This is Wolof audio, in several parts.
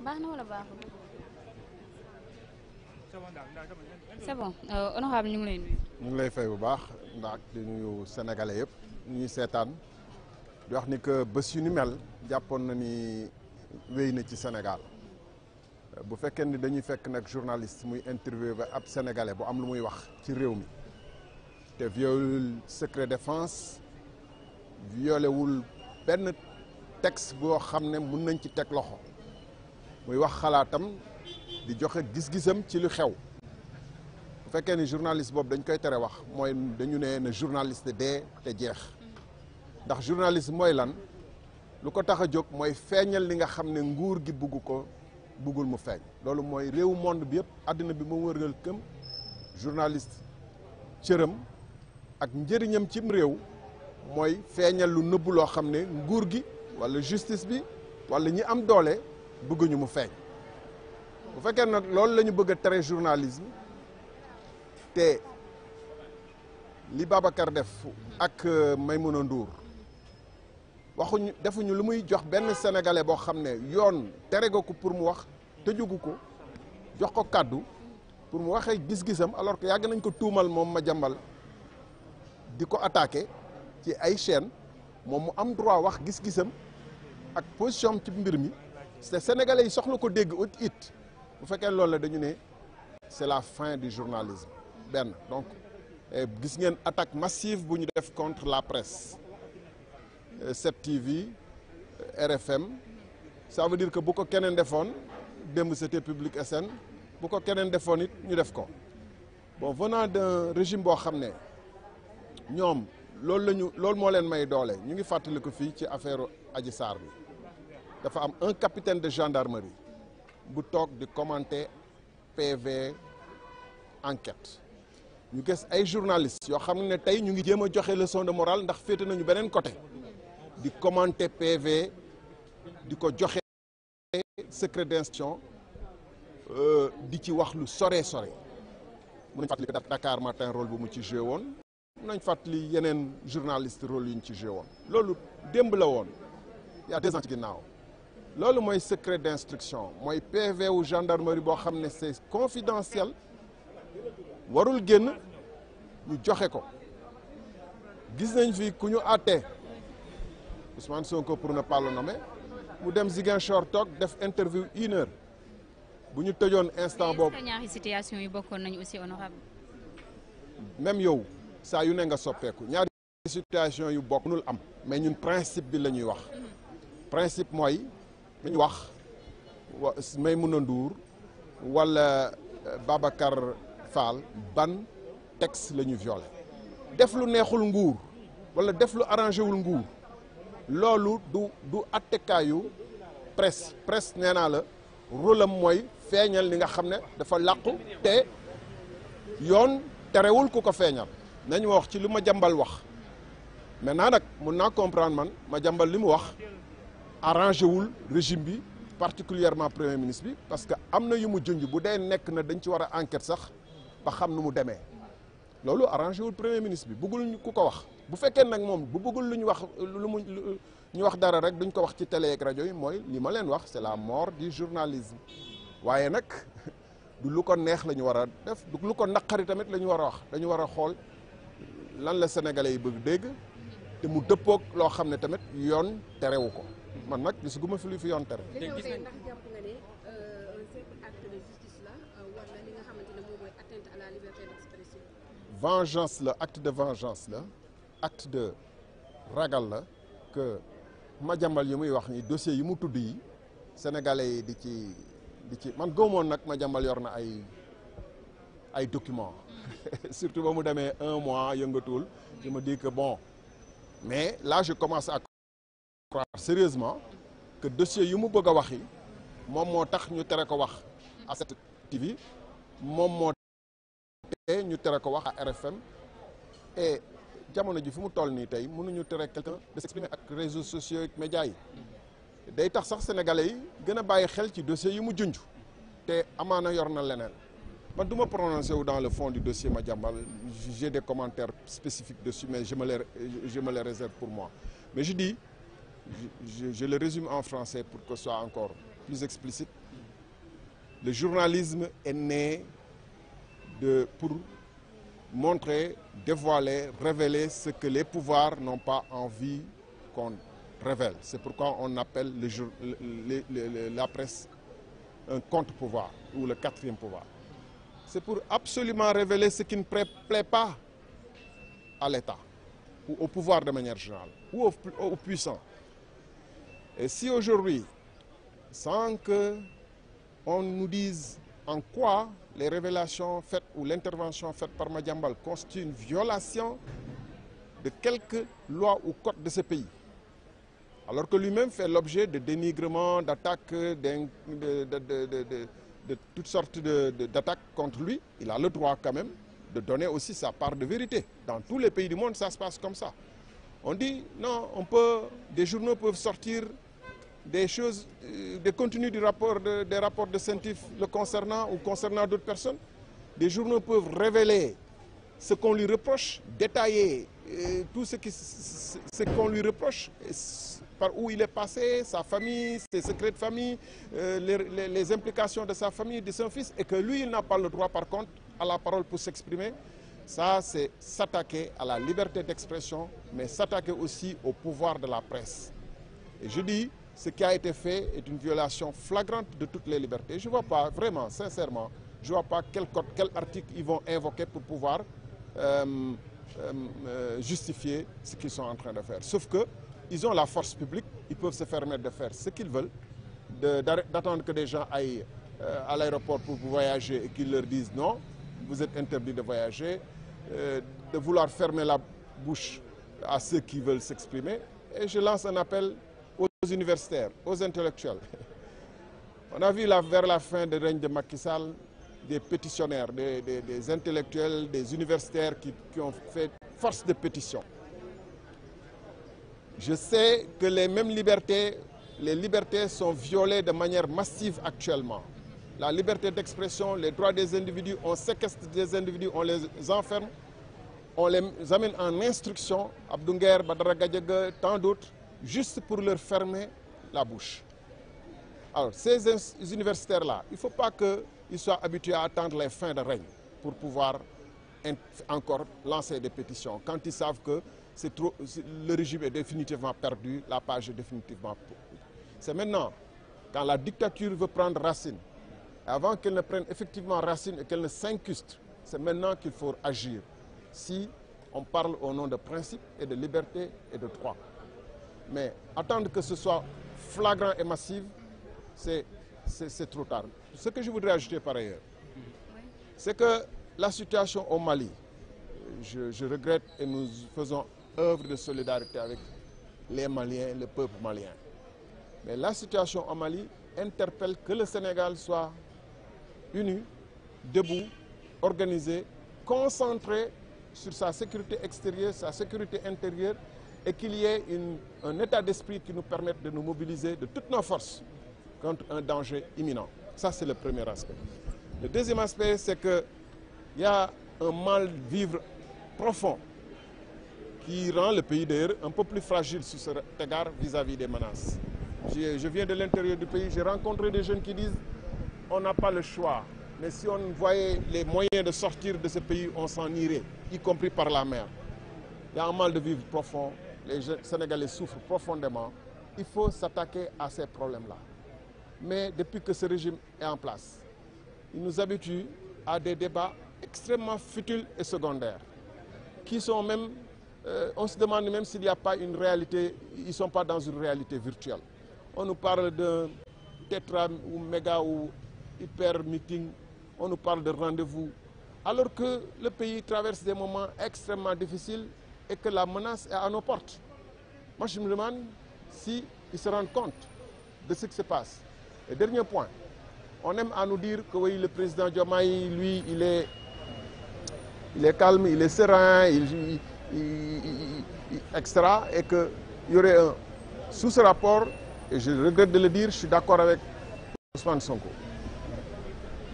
baax na wala baaxul. c'est bon honorable ñu ngi lay nuyu. ñu ngi lay fay bu baax ndax di nuyu sénégalais yëpp ñuy seetaan di wax ni que bés yu ni mel jàppoon na ni wéy na ci Sénégal bu fekkee ni dañuy fekk nag journaliste muy interview ba ab sénégalais bu am lu muy wax ci réew mi te violewul secret défense violewul benn texte boo xam ne mun nañ ci teg loxo muy wax xalaatam di joxe gis-gisam ci lu xew bu fekkee ni journaliste boobu dañ koy tere wax mooy dañu ne na journaliste dee te jeex ndax journaliste mooy lan lu ko tax a jóg mooy feeñal li nga xam ne nguur gi buggul mu feeñ loolu mooy réewu monde bi yëpp àddina bi mu wërgal këm journaliste cëram ak njëriñam cim réew mooy feeñal lu nëbbu loo xam ne nguur gi walla justice bi walla ñi am doole bëgguñu mu feeñ bu fekkee nag loolu la ñu bëgg a tere journalisme te li Babacar def ak Maïmouna Ndour defuñu lu muy jox benn sénégalais boo xam ne yoon tere nga ko pour mu wax tëjugu ko jox ko kàddu pour mu waxee gis-gisam alors que yàgg nañ ko tuumal moom Madiambal di ko attaqué ci ay chaîne moom mu am droit wax gis-gisam ak position am ci mbir mi te sénégalais yi soxla ko dégg it bu fekkee loolu la dañu ne c'est la fin du journalisme benn donc gis ngeen attaque massive bu ñu def contre la presse 7TV RFM ça veut dire que bu ko keneen defoon démb c'était Public SN bu ko keneen defoon it ñu def ko bon venant d'un régime boo xam ne ñoom loolu moo leen may doole ñu ngi fàttali ko fii ci affaire Adji Sarr bi dafa am un capitaine de gendarmerie bu toog di commenter PV enquête ñu gis ay journalistes yoo xam ne tey ñu ngi jéem a joxe leçon de morale ndax féete nañu beneen côté di commenter PV di ko joxe secret d'instruction di ci wax lu sore mun nañ fàttali que Dakar Matin rôle bu mu ci joué woon mun nañ fàttali yeneen journaliste rôle yu ñu ci joué woon loolu démb la woon il y a 2 ans ci ginnaaw loolu mooy secret d'instruction mooy PV wu gendarmerie boo xam ne c'est confidentiel warul génn ñu joxe ko gis nañ fi ku ñu àtte Ousmane Sonko pour ne pas le nommer mu dem Ziguinchor toog def interview 1 heure bu ñu tëjoon instant boobu. ñaari situation yi bokkoon nañu aussi honorable. même yow saa yu ne nga soppeeku ñaari situation yu bokk nul am mais ñun principe bi la ñuy wax principe mooy dañu wax Maïmouna Ndour wala Babacar Fall ban texte la ñu violé def lu neexul nguur wala def lu arrangé wul nguur loolu du attekaayu presse nee naa la rôle am mooy feeñal li nga xam ne dafa làqu te yoon terewul ku ko feeñal nañu wax ci lu Madiambal wax maintenant nag mun naa comprendre man Madiambal li mu wax arrangé wul régime bi particulièrement premier ministre bi parce que am na yu mu junj bu dee nekk na dañ ci war a enquête sax ba xam nu mu demee loolu arrangé wul premier ministre bi bëggul ku ko wax bu fekkee nag moom bu bëggul lu ñu wax ñu wax dara rek duñ ko wax ci télé ak rajo yi mooy li ma leen wax c'est la mort du journalisme waaye nag du lu ko neex la ñu war a def du lu ko naqari tamit la ñu war a wax dañu war a xool lan la sénégalais yi bëgg dégg te mu dëppoog loo xam ne tamit yoon terewu ko man nag gisuguma fi lu fi yoon tere. ndax jàpp nga ne un simple acte de justice la wala li nga xamante ne moom mooy atteinte à la liberté d'expression. vengeance la acte de vengeance la acte de ragal la que Madiambal yi muy wax ni dossier yi mu tudd yi sénégalais yi di ci man gëmoon nag Madiambal yor na ay documents surtout ba mu demee 1 mois yëngatuwul je me dis que bon mais là je commence à croire sérieusement que dossier yu mu bëgg a wax yi moom moo tax ñu tere ko wax à cette TV moom moo te ñu tere ko wax à RFM et jamono ji fi mu toll nii tey mënuñu tere quelqu'un de s'exprimer ak réseaux sociaux ak médias yi day tax sax sénégalais yi gën a bàyyi xel ci dossier yi mu junj te amaana yor na leneen man du ma prononcer wu dans le fond du dossier Madiambal j'ai des commentaires spécifiques dessus mais je me les réserve pour moi mais je dis je le résume en français pour que ce soit encore plus explicite le journalisme est né pour montrer, dévoiler, révéler ce que les pouvoirs n'ont pas envie qu'on révèle. C'est pourquoi on appelle la presse un contre-pouvoir ou le quatrième pouvoir. C'est pour absolument révéler ce qui ne plaît pas à l'État ou au pouvoir de manière générale ou aux puissants. Et si aujourd'hui, sans qu'on nous dise en quoi les révélations faites ou l'intervention faite par Madiambal constitue une violation de quelques lois ou codes de ce pays. Alors que lui-même fait l'objet de dénigrements, d'attaques, de toutes sortes d'attaques contre lui. Il a le droit quand même de donner aussi sa part de vérité. Dans tous les pays du monde, ça se passe comme ça. On dit, non, des journaux peuvent sortir des choses, des contenus des rapports de scientifiques le concernant ou concernant d'autres personnes. Des journaux peuvent révéler ce qu'on lui reproche, détailler tout ce qu'on lui reproche, par où il est passé, sa famille, ses secrets de famille, les implications de sa famille, de son fils, et que lui, il n'a pas le droit, par contre, à la parole pour s'exprimer. Ça, c'est s'attaquer à la liberté d'expression, mais s'attaquer aussi au pouvoir de la presse. Et je dis, ce qui a été fait est une violation flagrante de toutes les libertés. Je ne vois pas, vraiment, sincèrement, je ne vois pas quel article ils vont invoquer pour pouvoir justifier ce qu'ils sont en train de faire. Sauf qu'ils ont la force publique, ils peuvent se permettre de faire ce qu'ils veulent, d'attendre que des gens aillent à l'aéroport pour voyager et qu'ils leur disent non, vous êtes interdit de voyager, de vouloir fermer la bouche à ceux qui veulent s'exprimer. Et je lance un appel aux universitaires, aux intellectuels. On a vu vers la fin du règne de Macky Sall des pétitionnaires, des intellectuels, des universitaires qui ont fait force de pétition. Je sais que les mêmes libertés, les libertés sont violées de manière massive actuellement. La liberté d'expression, les droits des individus, on séquestre des individus, on les enferme, on les amène en instruction, Abdou Nguer, Badara Gadiaga, tant d'autres, juste pour leur fermer la bouche. Alors, ces universitaires-là, il ne faut pas qu'ils soient habitués à attendre les fins de règne pour pouvoir encore lancer des pétitions. Quand ils savent que le régime est définitivement perdu, la page est définitivement perdue. C'est maintenant, quand la dictature veut prendre racine, avant qu'elle ne prenne effectivement racine et qu'elle ne s'incuste, c'est maintenant qu'il faut agir. Si on parle au nom de principes et de liberté et de droits. Mais attendre que ce soit flagrant et massif, c'est trop tard. Ce que je voudrais ajouter par ailleurs, c'est que la situation au Mali, je regrette et nous faisons œuvre de solidarité avec les Maliens, le peuple malien. Mais la situation au Mali interpelle que le Sénégal soit uni, debout, organisé, concentré sur sa sécurité extérieure, sa sécurité intérieure, et qu'il y ait un état d'esprit qui nous permette de nous mobiliser de toutes nos forces contre un danger imminent. Ça, c'est le premier aspect. Le deuxième aspect, c'est qu'il y a un mal-vivre profond qui rend le pays d'ailleurs un peu plus fragile sur cet égard vis-à-vis des menaces. Je viens de l'intérieur du pays, j'ai rencontré des jeunes qui disent on n'a pas le choix, mais si on voyait les moyens de sortir de ce pays, on s'en irait, y compris par la mer. Il y a un mal de vivre profond. Les Sénégalais souffrent profondément. Il faut s'attaquer à ces problèmes-là. Mais depuis que ce régime est en place, il nous habitue à des débats extrêmement futiles et secondaires, qui sont même, on se demande même s'il n'y a pas une réalité, ils ne sont pas dans une réalité virtuelle. On nous parle de tétra ou méga ou hyper meeting, on nous parle de rendez-vous, alors que le pays traverse des moments extrêmement difficiles et que la menace est à nos portes. Moi, je me demande s'ils se rendent compte de ce qui se passe. Et dernier point, on aime à nous dire que oui, le président Diomaye, lui, il est calme, il est serein, etc. Et qu'il y aurait sous ce rapport, et je regrette de le dire, je suis d'accord avec Ousmane Sonko.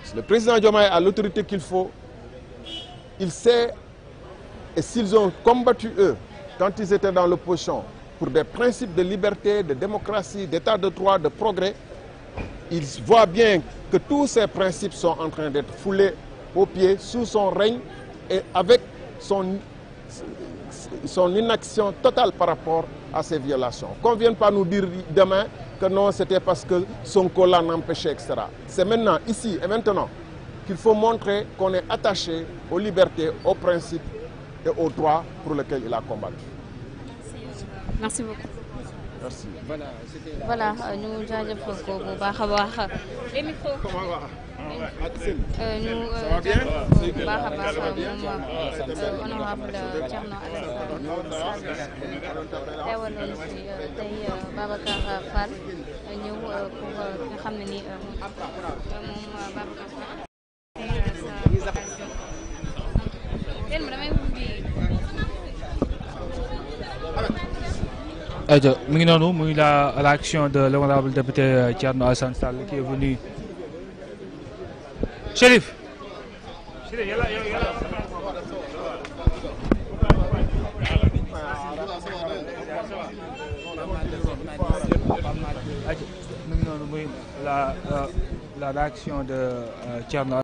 Si le président Diomaye a l'autorité qu'il faut, il sait, et s'ils ont combattu eux, quand ils étaient dans l'opposition, pour des principes de liberté, de démocratie, d'état de droit, de progrès, ils voient bien que tous ces principes sont en train d'être foulés aux pieds sous son règne et avec son inaction totale par rapport à ces violations. Qu'on ne vienne pas nous dire demain que non, c'était parce que Sonko l'en empêchait, etc. C'est maintenant, ici et maintenant, qu'il faut montrer qu'on est attaché aux libertés, aux principes et aux droits pour lesquels il a combattu. Merci beaucoup. Merci. Voilà ñu jaajëfal ko bu baax a baax. Les micros. ñu jaajëfal ko bu baax a baax moom honorable Thierno Alassane Sall teewaloon fi tey Babacar Fall ñëw pour nga xam ne ni moom Babacar Fall. mi ngi noonu muy la réaction de l'honorable député Thierno Alassane Sall qui est venu. Chérif. Mi ngi noonu muy la réaction de Thierno